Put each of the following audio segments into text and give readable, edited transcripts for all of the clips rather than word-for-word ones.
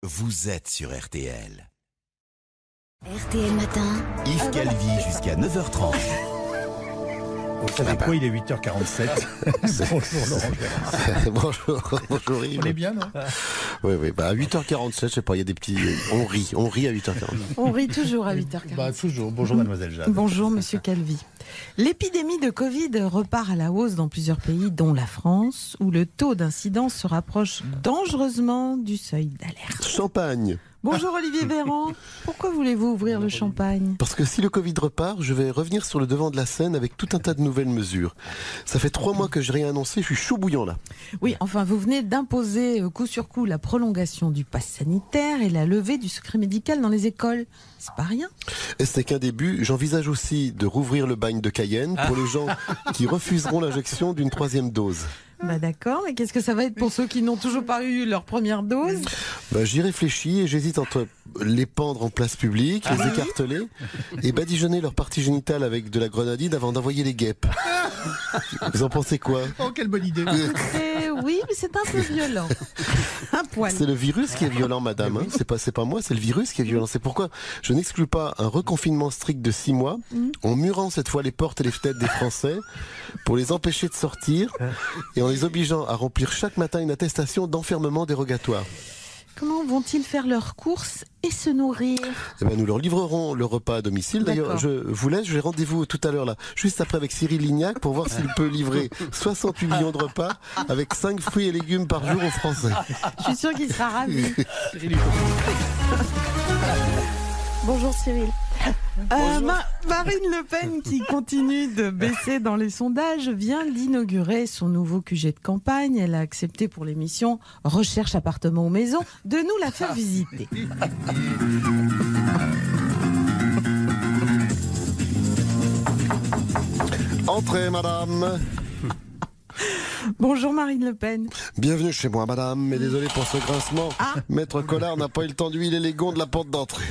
Vous êtes sur RTL. RTL Matin. Yves Calvi jusqu'à 9h30. Vous savez quoi, il est 8h47. Bonjour Laurent Gérard. Bonjour Yves. On est bien, non? Oui, à 8h47, je sais pas, il y a des petits... On rit à 8h47. On rit toujours à 8h40. Toujours. Bonjour mademoiselle Jeanne. Bonjour monsieur Calvi. L'épidémie de Covid repart à la hausse dans plusieurs pays, dont la France, où le taux d'incidence se rapproche dangereusement du seuil d'alerte. Champagne. Bonjour Olivier Véran. Pourquoi voulez-vous ouvrir le champagne? Parce que si le Covid repart, je vais revenir sur le devant de la scène avec tout un tas de nouvelles mesures. Ça fait 3 mois que je n'ai rien annoncé, je suis chaud bouillant là. Oui, enfin vous venez d'imposer coup sur coup la prolongation du pass sanitaire et la levée du secret médical dans les écoles. C'est pas rien. Et c'est qu'un début, j'envisage aussi de rouvrir le bagne de Cayenne pour les gens qui refuseront l'injection d'une 3e dose. Bah d'accord, mais qu'est-ce que ça va être pour ceux qui n'ont toujours pas eu leur première dose? J'y réfléchis et j'hésite entre les pendre en place publique, les écarteler et badigeonner leur partie génitale avec de la grenadine avant d'envoyer les guêpes. Vous en pensez quoi? Oh, quelle bonne idée. Oui, mais c'est un peu violent. Un poil. C'est le virus qui est violent, madame. Hein. C'est pas moi, c'est le virus qui est violent. C'est pourquoi je n'exclus pas un reconfinement strict de 6 mois, en murant cette fois les portes et les fenêtres des Français, pour les empêcher de sortir, et en les obligeant à remplir chaque matin une attestation d'enfermement dérogatoire. Comment vont-ils faire leurs courses et se nourrir? Nous leur livrerons le repas à domicile. D'ailleurs, je vous laisse, j'ai rendez-vous tout à l'heure là, juste après avec Cyril Lignac pour voir s'il peut livrer 68 millions de repas avec 5 fruits et légumes par jour aux Français. Je suis sûre qu'il sera ravi. Bonjour Cyril. Marine Le Pen, qui continue de baisser dans les sondages, vient d'inaugurer son nouveau QG de campagne. Elle a accepté pour l'émission Recherche appartement ou maison de nous la faire visiter. Entrez, madame. Bonjour Marine Le Pen. Bienvenue chez moi, madame, mais désolé pour ce grincement. Maître Collard n'a pas eu le temps d'huiler les gonds de la porte d'entrée.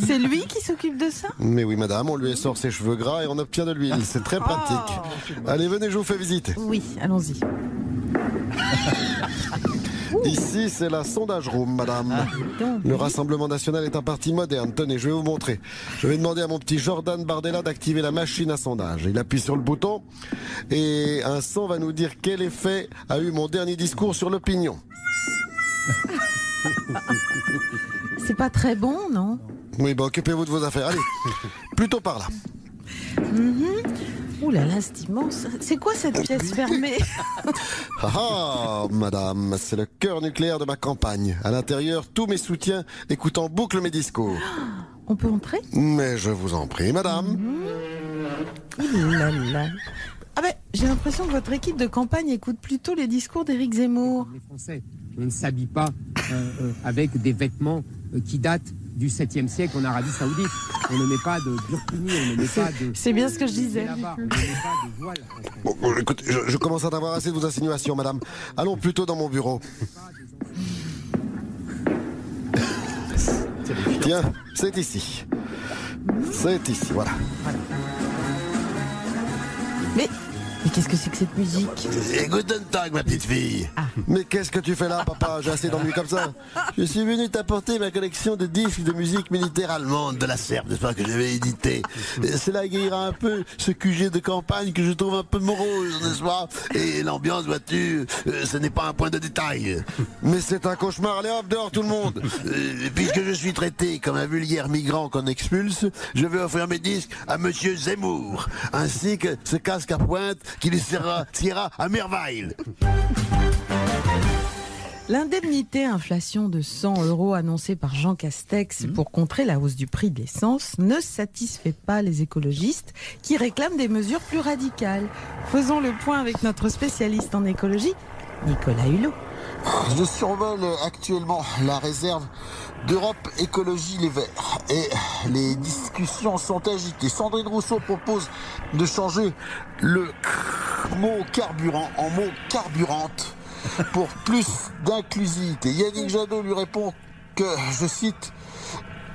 C'est lui qui s'occupe de ça? Mais oui, madame, on lui essore ses cheveux gras et on obtient de l'huile. C'est très pratique. Allez, venez, je vous fais visiter. Oui, allons-y. Ici, c'est la sondage room, madame. Le Rassemblement National est un parti moderne. Tenez, je vais vous montrer. Je vais demander à mon petit Jordan Bardella d'activer la machine à sondage. Il appuie sur le bouton et un son va nous dire quel effet a eu mon dernier discours sur l'opinion. C'est pas très bon, non? Oui, occupez-vous de vos affaires. Allez, plutôt par là. Ouh là là, c'est immense. C'est quoi cette pièce fermée? Madame, c'est le cœur nucléaire de ma campagne. À l'intérieur, tous mes soutiens écoutent en boucle mes discours. On peut entrer? Mais je vous en prie, madame. Ouh là là. J'ai l'impression que votre équipe de campagne écoute plutôt les discours d'Éric Zemmour. Les Français, on ne s'habille pas avec des vêtements qui datent du 7e siècle en Arabie Saoudite. On ne met pas de burkini, on ne met pas de... C'est bien ce que je disais. On ne met pas de voile. Bon, écoute, je commence à en avoir assez de vos insinuations, madame. Allons plutôt dans mon bureau. Tiens, c'est ici. C'est ici, voilà. Mais qu'est-ce que c'est que cette musique? Guten Tag, ma petite fille. Mais qu'est-ce que tu fais là, papa? J'ai assez d'ennui comme ça. Je suis venu t'apporter ma collection de disques de musique militaire allemande de la Serbe, n'est-ce pas, que j'avais édité. Cela égayera un peu ce QG de campagne que je trouve un peu morose, n'est-ce pas? Et l'ambiance, vois-tu, ce n'est pas un point de détail. Mais c'est un cauchemar. Allez hop, dehors tout le monde. Puisque je suis traité comme un vulgaire migrant qu'on expulse, je vais offrir mes disques à monsieur Zemmour, ainsi que ce casque à pointe qui lui siera à merveille. L'indemnité inflation de 100 € annoncée par Jean Castex pour contrer la hausse du prix de l'essence ne satisfait pas les écologistes qui réclament des mesures plus radicales. Faisons le point avec notre spécialiste en écologie, Nicolas Hulot. Je survole actuellement la réserve d'Europe Écologie Les Verts et les discussions sont agitées. Sandrine Rousseau propose de changer le mot carburant en mot carburante pour plus d'inclusivité. Yannick Jadot lui répond que, je cite,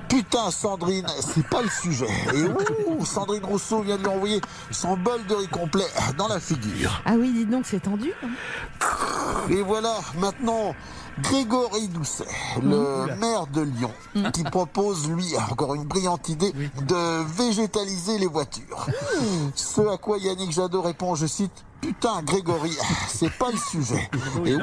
putain Sandrine, c'est pas le sujet. Et Sandrine Rousseau vient de lui envoyer son bol de riz complet dans la figure. Ah oui, dites donc, c'est tendu. Et voilà, maintenant, Grégory Doucet, le maire de Lyon, qui propose, lui, encore une brillante idée, de végétaliser les voitures. Ce à quoi Yannick Jadot répond, je cite, putain, Grégory, c'est pas le sujet. Et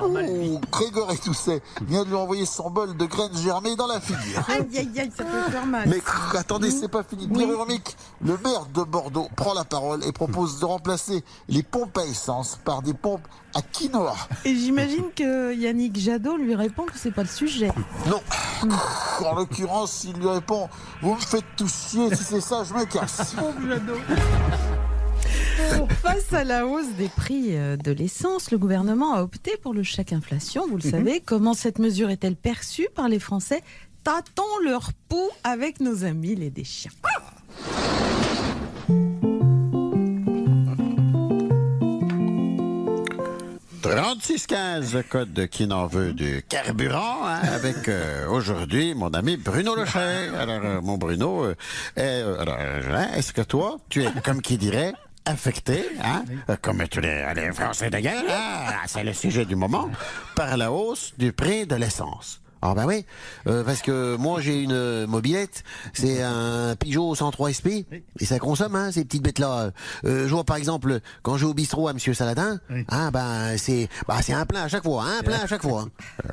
Grégory Doucet vient de lui envoyer son bol de graines germées dans la figure. Aïe, aïe, aïe, ça peut faire mal. Mais attendez, c'est pas fini. Véronique, le maire de Bordeaux, prend la parole et propose de remplacer les pompes à essence par des pompes à quinoa. Et j'imagine que Yannick Jadot lui répond que c'est pas le sujet. Non. En l'occurrence, il lui répond, vous me faites tout chier, si c'est ça, je me casse. Face à la hausse des prix de l'essence, le gouvernement a opté pour le chèque inflation. Vous le savez, comment cette mesure est-elle perçue par les Français? Tâtons leur pouls avec nos amis les Deschiens. 3615, le code qui n'en veut du carburant, avec aujourd'hui mon ami Bruno Lochet. Alors, mon Bruno, est-ce que toi, tu es, comme qui dirait, affecté, comme tous les Français d'ailleurs, c'est le sujet du moment, par la hausse du prix de l'essence? Ah ben oui, parce que moi j'ai une mobilette, c'est un Peugeot 103 SP, et ça consomme, ces petites bêtes-là. Je vois par exemple, quand je vais au bistrot à Monsieur Saladin, c'est un plein à chaque fois,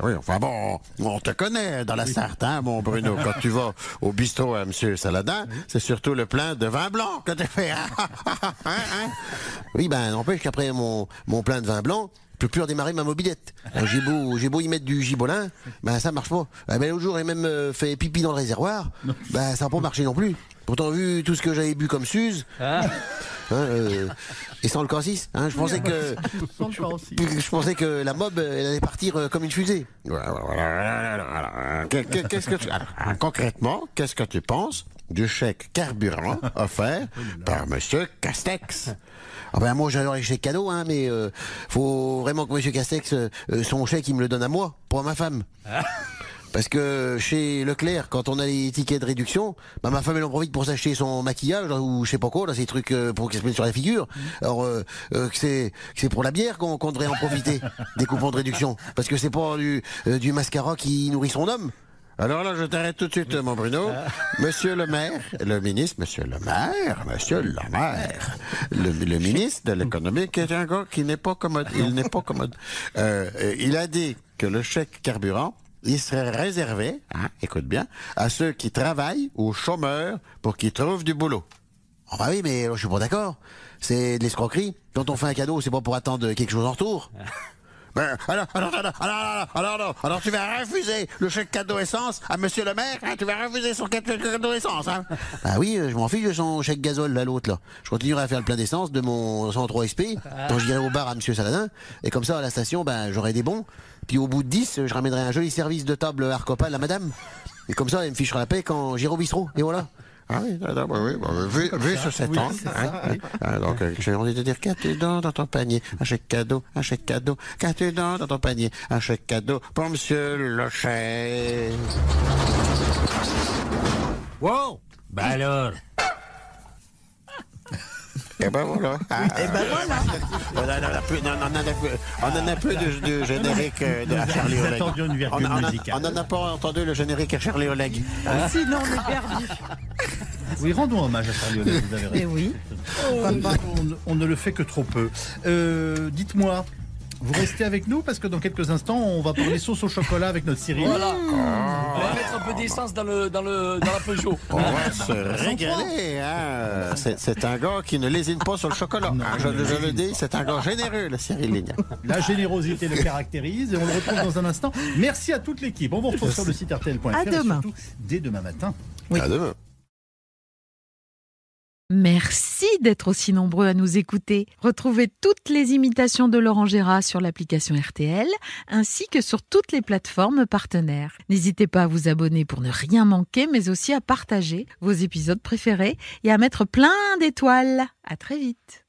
Oui, enfin bon, on te connaît dans la Sarthe, mon Bruno. Quand tu vas au bistrot à Monsieur Saladin, c'est surtout le plein de vin blanc que tu fais. Oui, n'empêche qu'après mon plein de vin blanc, je peux plus redémarrer ma mobilette. J'ai beau y mettre du gibolin, ça marche pas. L'autre jour, j'ai même fait pipi dans le réservoir, ça n'a pas marché non plus. Pourtant, vu tout ce que j'avais bu comme Suze, et sans le cassis, je pensais que la mob, elle allait partir comme une fusée. Concrètement, qu'est-ce que tu penses du chèque carburant offert par Monsieur Castex? Moi j'adore les chèques cadeaux, mais faut vraiment que Monsieur Castex, son chèque, il me le donne à moi, pas à ma femme. Parce que chez Leclerc, quand on a les tickets de réduction, ma femme elle en profite pour s'acheter son maquillage ou je sais pas quoi, ces trucs pour qu'il se mette sur la figure. Alors c'est pour la bière qu'on devrait en profiter des coupons de réduction, parce que c'est pas du mascara qui nourrit son homme. Alors là, je t'arrête tout de suite, mon Bruno. Monsieur le maire, le ministre, le ministre de l'économie, qui est un gars qui n'est pas commode. Il n'est pas commode. Il a dit que le chèque carburant, il serait réservé, écoute bien, à ceux qui travaillent ou chômeurs pour qu'ils trouvent du boulot. Oui, mais je suis pas d'accord. C'est de l'escroquerie. Quand on fait un cadeau, c'est pas pour attendre quelque chose en retour. Alors tu vas refuser le chèque cadeau essence à Monsieur le maire, tu vas refuser son cadeau essence, oui, je m'en fiche de son chèque gazole, l'autre, là. Je continuerai à faire le plein d'essence de mon 103 SP, quand j'irai au bar à Monsieur Saladin, et comme ça, à la station, j'aurai des bons, puis au bout de 10, je ramènerai un joli service de table Arcopal à madame, et comme ça, elle me fichera la paix quand j'irai au bistrot, et voilà. Vu sur 7 ans. Donc, j'ai envie de dire, qu'as-tu dans ton panier? Un chèque cadeau. Qu'as-tu dans ton panier? Un chèque cadeau pour Monsieur Lochet. Wow! Alors. Et voilà. On en a peu de générique à Charlie Oleg. On n'en a pas entendu le générique à Charlie Oleg. Sinon, on est perdu. Oui, rendons hommage à Charlie Oleg, vous avez raison. Oui. On ne le fait que trop peu. Dites-moi, vous restez avec nous parce que dans quelques instants, on va parler sauce au chocolat avec notre Cyril. Voilà. On va mettre un peu d'essence dans la Peugeot. On va se régaler. C'est un gars qui ne lésine pas sur le chocolat. Je le dis, c'est un gars généreux, le Cyril Lignac. La générosité le caractérise et on le retrouve dans un instant. Merci à toute l'équipe. On vous retrouve sur le site rtl.fr. À demain. Et surtout, dès demain matin. Oui. À demain. Merci d'être aussi nombreux à nous écouter. Retrouvez toutes les imitations de Laurent Gérard sur l'application RTL, ainsi que sur toutes les plateformes partenaires. N'hésitez pas à vous abonner pour ne rien manquer, mais aussi à partager vos épisodes préférés et à mettre plein d'étoiles. À très vite.